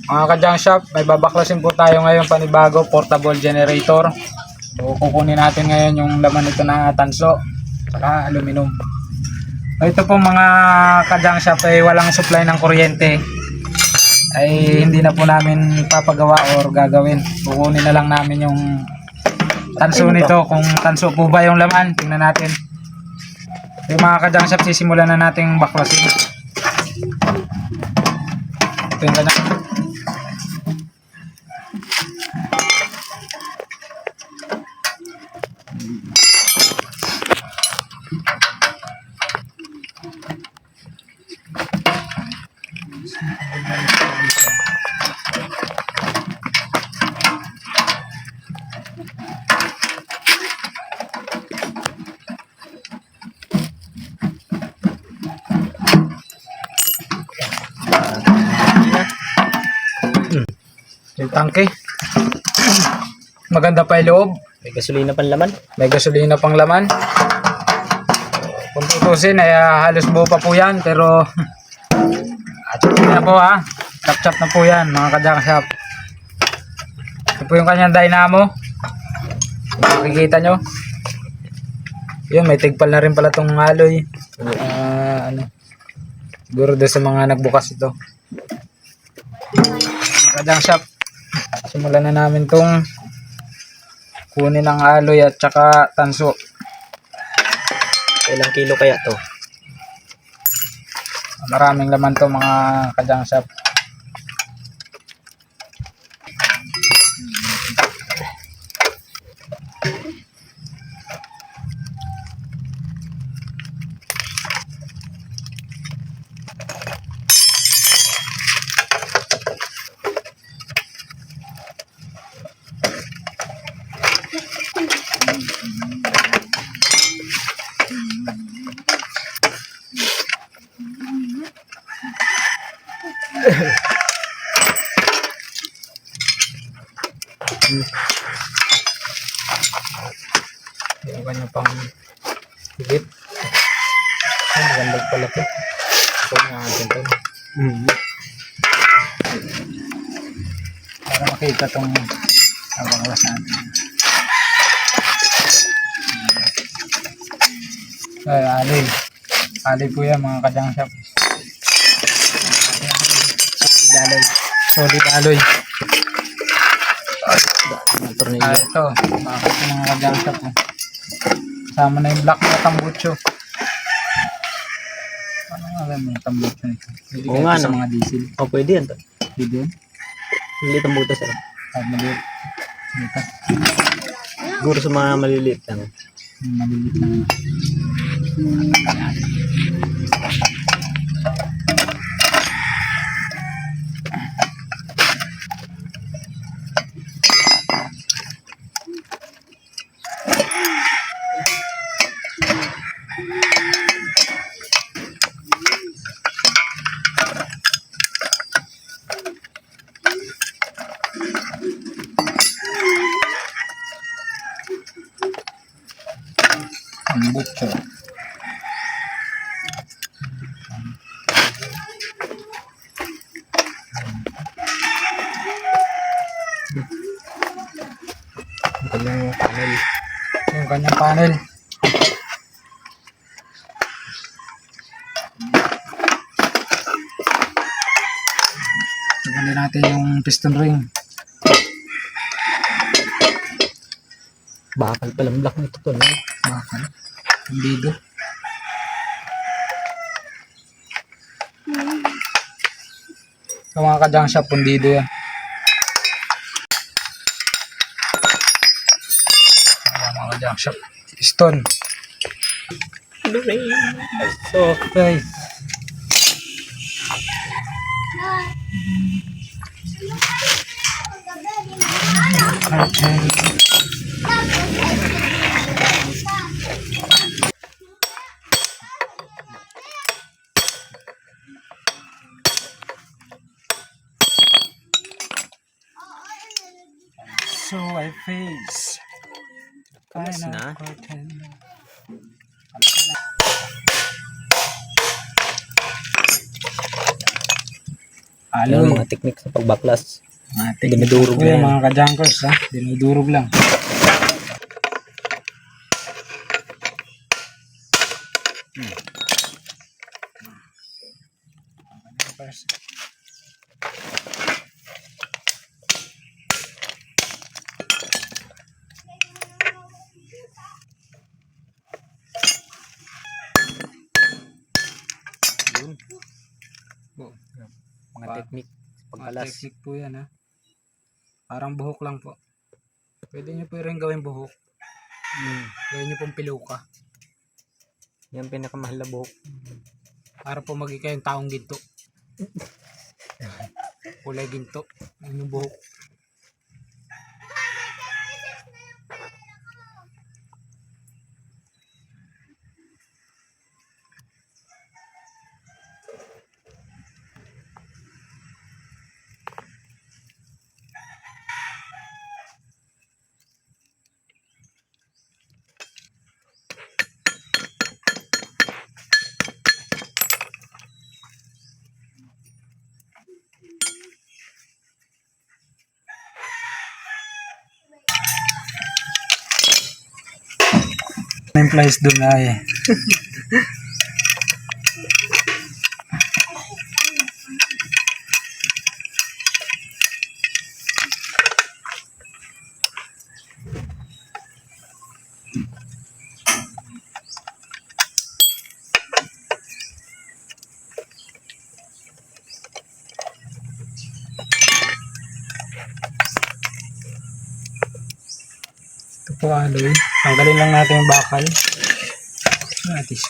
Mga ka-junk shop, may babaklasin po tayo ngayon panibago portable generator. So, kukunin natin ngayon yung laman nito na tanso saka aluminum. So, ito po mga ka-junk shop ay walang supply ng kuryente. Ay hindi na po namin papagawa or gagawin. Kukunin na lang namin yung tanso nito. Kung tanso po ba yung laman, tingnan natin. So, mga ka-junk shop, sisimulan na nating baklasin. Ito yung kanya. Yung tangke. Maganda pa yung loob. May gasolina pang laman. May gasolina pang laman. Kung tutusin ay halos buo pa po yan. Pero at na po ha. Chap-chap na po yan mga ka-junk shop. Ito po yung kanyang dynamo. Kung makikita nyo. Yun, may tigpal na rin pala itong alloy. Siguro doon sa mga nagbukas ito. Ka-junk shop, simulan na namin itong kunin ang alloy at saka tanso. Ilang kilo kaya to? Maraming laman to mga ka-junk shop. Yung kanya pang higit. Ay, maganda pala ito. Ito nga atin ito. Para makita itong nabanglas natin. Ay, alloy. Alloy po yan mga ka-junk shop. Solid alloy. Solid alloy. Ito, bakit yung mga ka-junk shop oh. Kasama na yung black na tambucho. Ano nga alam mo yung tambucho nito? Pwede Oo nga, sa no? mga diesel. O pwede yan to. Pwede yun? Maliit ang butas eh. At maliit. Dito. Siguro sa mga maliliit lang. Malilit na. Ang butso. Yung kanyang panel. Tignan natin yung piston ring. Bakal palang black nito to. No? Bakal. Pundido. Sa mga ka-junk shop, pundido yan. Mga ka-junk shop. Piston. So, Okay. Okay. So I face Tapos final na. curtain. Aloy. mga technique sa pagbaklas. Dinudurog Dinudurog yan yan. mga kajankers ha. Dinudurog lang. Mga technique sa Mga pagkalas. technique po yan ha. Parang buhok lang po. Pwede nyo po rin gawin buhok. Gawin nyo pong piluka. Yan pinakamahal na buhok. Para po maging kayong taong ginto. Kulay ginto. Ang yung buhok. Implies doon na eh. Ito po aloy. Tanggalin lang natin yung bakal. Natis.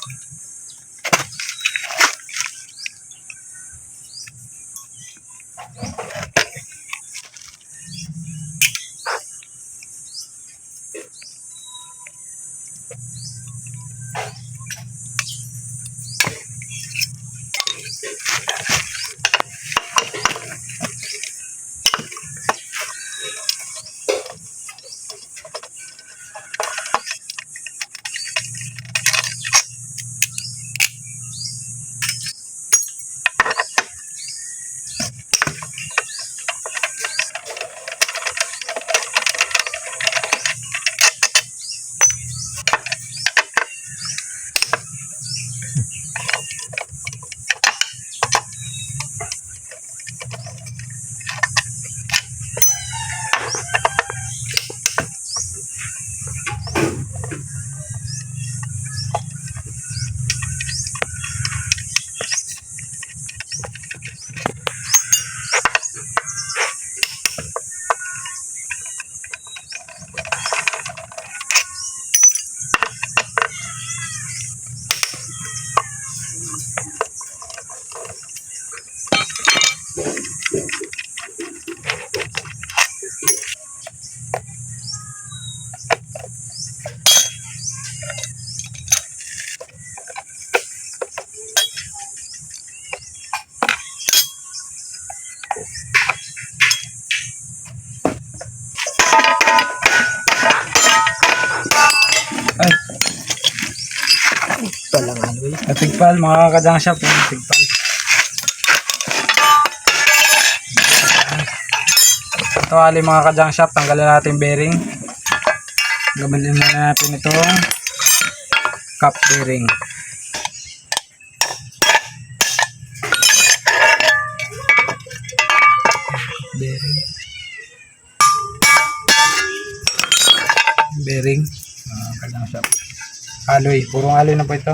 Ay, Palang aloy. natigpal mga kajang shop. Natigpal. Ito ali mga kajang shop. Tanggalin natin bearing. Gabalin muna natin itong cap bearing. Bearing. Bearing. Mga kajang shop. Aloy. Purong aloy na po ito.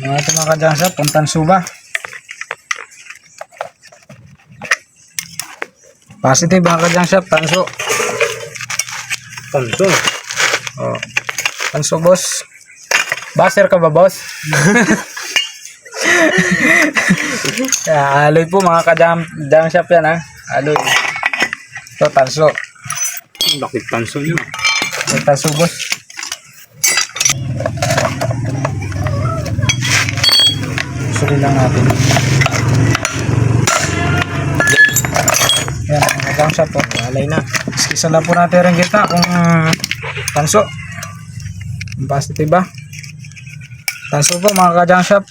Ito mga kadyansa, puntan suba. Positive mga kadyansa, tanso. Tanso. Oh. Tanso boss. Baser ka ba boss? Aloy po mga ka-jam shop yan ha. Aloy. Ito, tanso. Bakit tanso yun? Ito, tanso boss. Sukin lang natin. Yan, mga ka-jam shop po. Alay na. Iskisa lang po natin rin kita kung tanso. Ang positive ba? Tanso po mga ka-jam shop.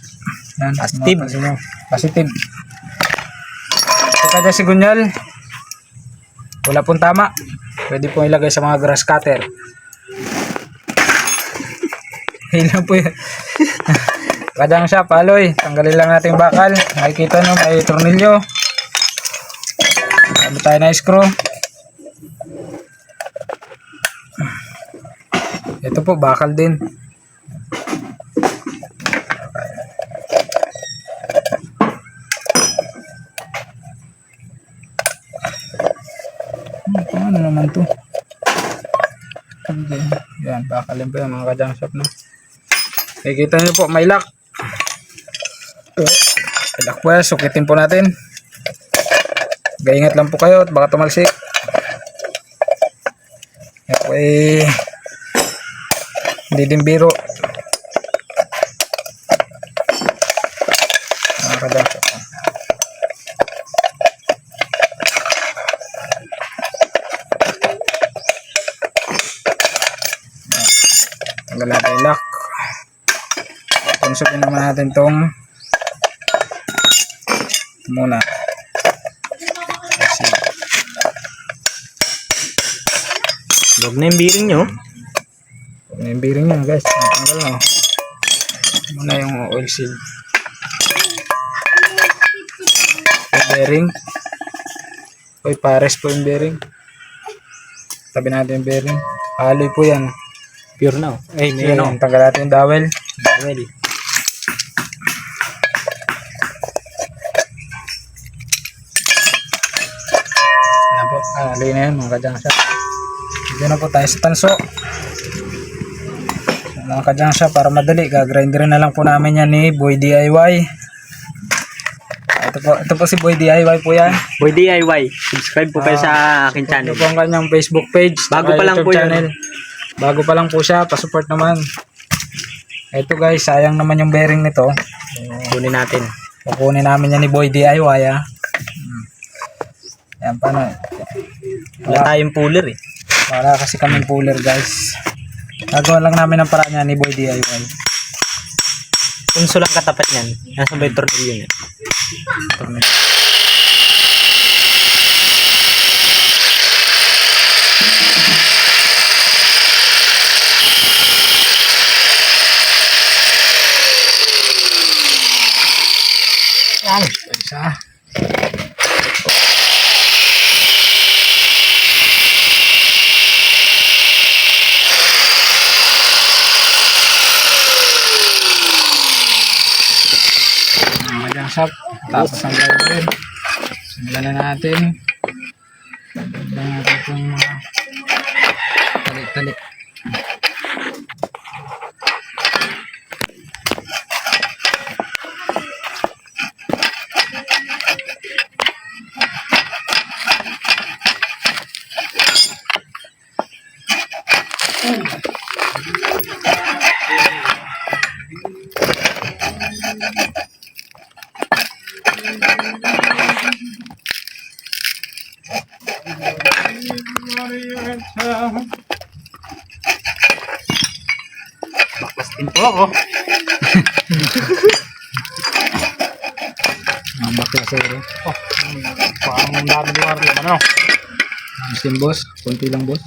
Yan, Positive. Positive. Ito si Gunyal. Wala pong tama. Pwede pong ilagay sa mga grass cutter. Ilan po yan. Kadang siya, paloy. Tanggalin lang natin yung bakal. Makikita nyo, may tornilyo. Ano tayo na screw. Ito po, bakal din. Ano naman to? Okay. Yan, bakalin po yan mga ka-jam shop na. Nakikita nyo po, may lock. May lock po yan, sukitin po natin. Gaingat lang po kayo at baka tumalsik. Yan po hindi din biro. Mga ka-jam shop. Tanggal natin yung lock. Tunsukin naman natin tong muna. Huwag na yung bearing nyo. Huwag na yung bearing niya guys. Tanggal na. Muna yung oil seal. Yung bearing. Uy, pares po yung bearing. Tabi natin yung bearing. Alloy po yan. Pure na. Ay, may ano. Tanggal natin yung dowel. Well, Ayan po. Alloy na yan mga ka-jam shop. Dito na po tayo sa tanso. Mga ka-jam shop, para madali, gagrinderin na lang po namin yan ni Boy DIY. Ito po si Boy DIY po yan. Boy DIY. Subscribe po kayo sa akin channel. Ito po ang kanyang Facebook page. Bago saka pa lang YouTube po yun. channel. Bago pa lang po siya, pasupport naman. Ito guys, sayang naman yung bearing nito. Kunin natin. Kukunin namin yan ni Boy DIY ha. Yan, paano? Wala tayong puller eh. Para kasi kaming puller guys. Gagawa lang namin ang paraan niya ni Boy DIY. Punso lang katapat niyan. Nasa may tornilyo niya. Yan. Isa. Mga shop. Tapos ang gagawin. Simulan na natin. Simulan natin itong mga tali-tali. Baklas din po ako. Ang bakla zero. Oh, parang ang dami lugar naman ano. Muslim boss. Kunti lang boss.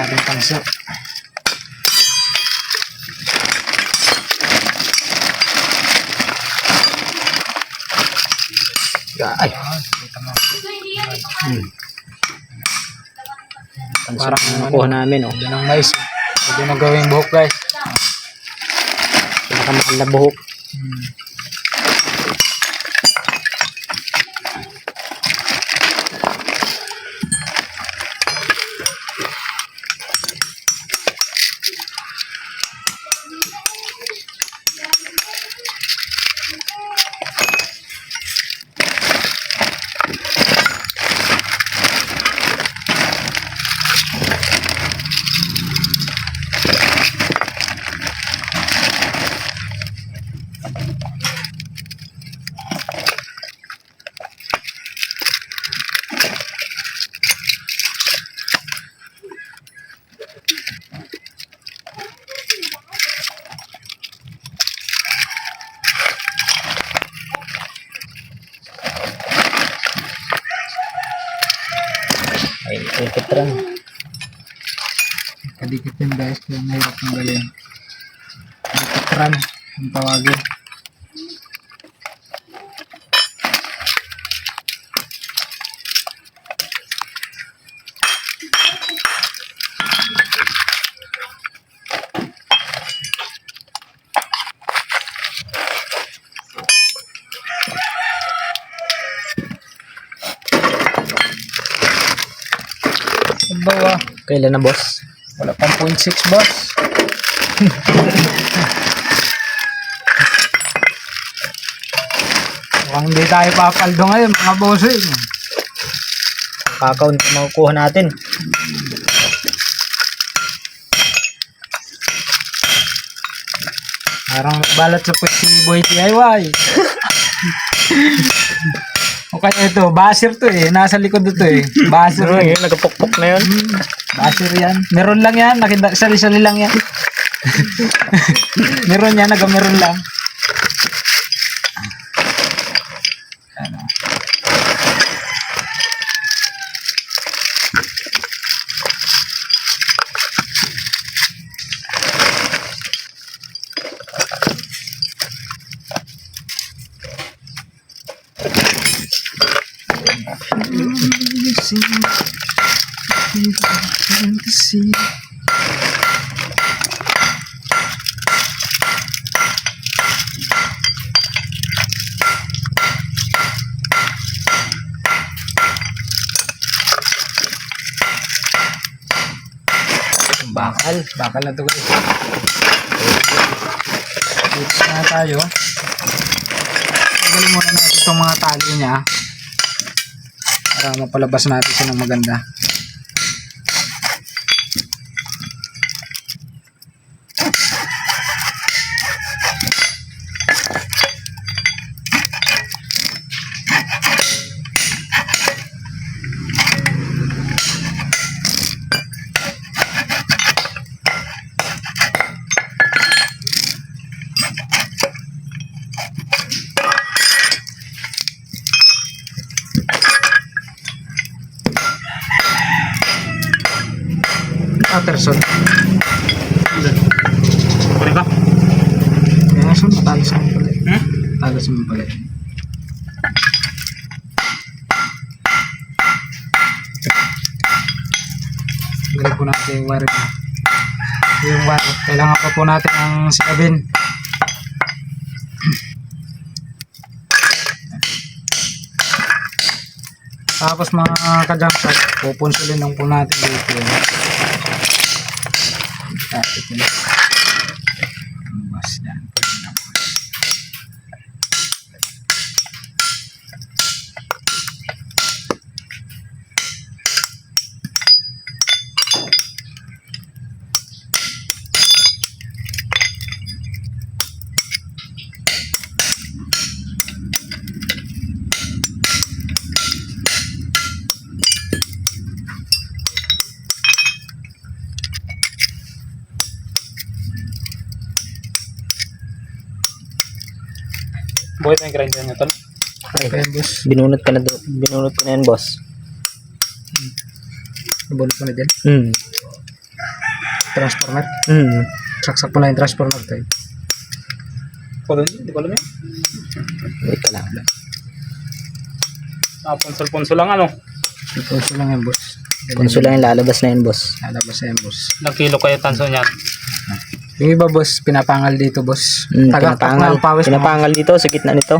ating tanso. Ay. Tanso Parang na nakuha namin, oh. Yan ang mais. Pwede na gawing buhok guys. Pinakamahal na buhok. Ay, ikot rin. Kadikit yun guys, kaya mahirap ng galing. Ikotran, ang tawagin. Bawa, Kailan na, boss? wala pang 0.6 boss. Mukhang hindi tayo papaldo ngayon mga bossing. Kakaunti makukuha natin. Parang balat sa puwet si Boy DIY. O kaya ito, basher to eh. Nasa likod ito eh. Basher Ano eh. yun? Nagpukpok na yun. Basher yan. Meron lang yan. Sali-sali lang yan. Meron yan. Meron lang. Ano. Bakal. Bakal na to guys. Dito na tayo. Tanggalin muna natin itong mga tali niya. Para mapalabas natin siya ng maganda. Patterson. Pwede ba? Kaya saan matalas mo pala. Matalas mo pala. Galing po natin yung wire. Yung wire. Kailangan pa po natin ang sikabin. Tapos mga ka-jumpshot, pupunsulin lang po natin dito. Tapos ito. Mas yan. Buhay tayong grinder nyo, tol. Okay, boss. Binunot ka na doon. Binunot ko na yan, boss. Nabulot ko na dyan. transformer. Hmm. Saksak mo na yung transformer tayo. Hindi ko alam yan. Wait ka lang. Punsol-punsol lang ano. Punsol lang yan, boss. Punso lang yung lalabas na yun, boss. Lalabas na yan, boss. Ilang kilo kayo tanso niyan? Yung iba, boss, pinapangal dito, boss. Hmm, Tagaktak pinapangal. ng pawis, Pinapangal dito sa gitna nito.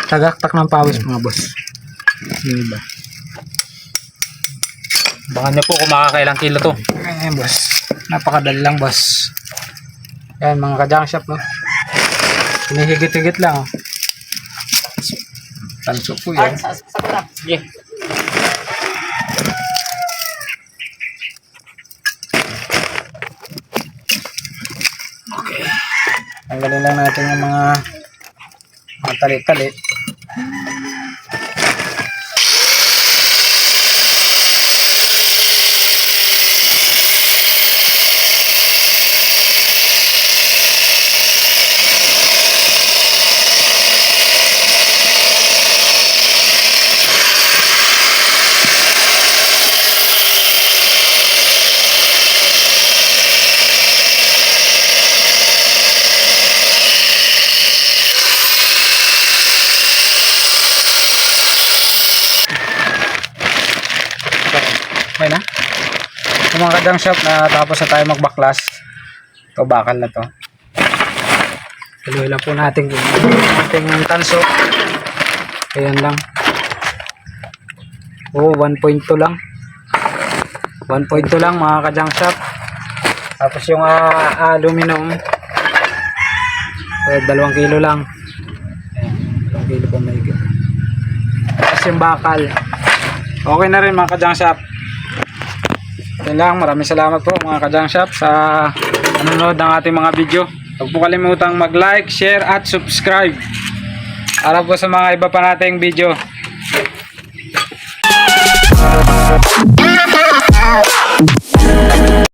Tagaktak ng pawis, mga boss. Yung iba. Baka niyo po kung makakailang kilo to. Ayan, boss. Napakadali lang, boss. Ayan, mga ka-junk shop, no? Hinihigit-higit lang, oh. Tanso po yan. Sige. Tanggalin lang natin yung mga tali-tali. Okay na. Yung mga ka-junk shop na tapos na tayo magbaklas. Ito, bakal na to. Tuloy lang po natin yung ating tanso. Ayan lang. Oh, 1.2 lang. 1.2 lang mga ka-junk shop. Tapos yung aluminum. 2 kilo lang. Ayan, 2 kilo pa may higit. Tapos yung bakal. Okay na rin mga ka-junk shop. Yan lang, maraming salamat po mga ka-junk shop sa nanonood ng ating mga video. Huwag po kalimutang mag-like, share at subscribe para po sa mga iba pa nating video.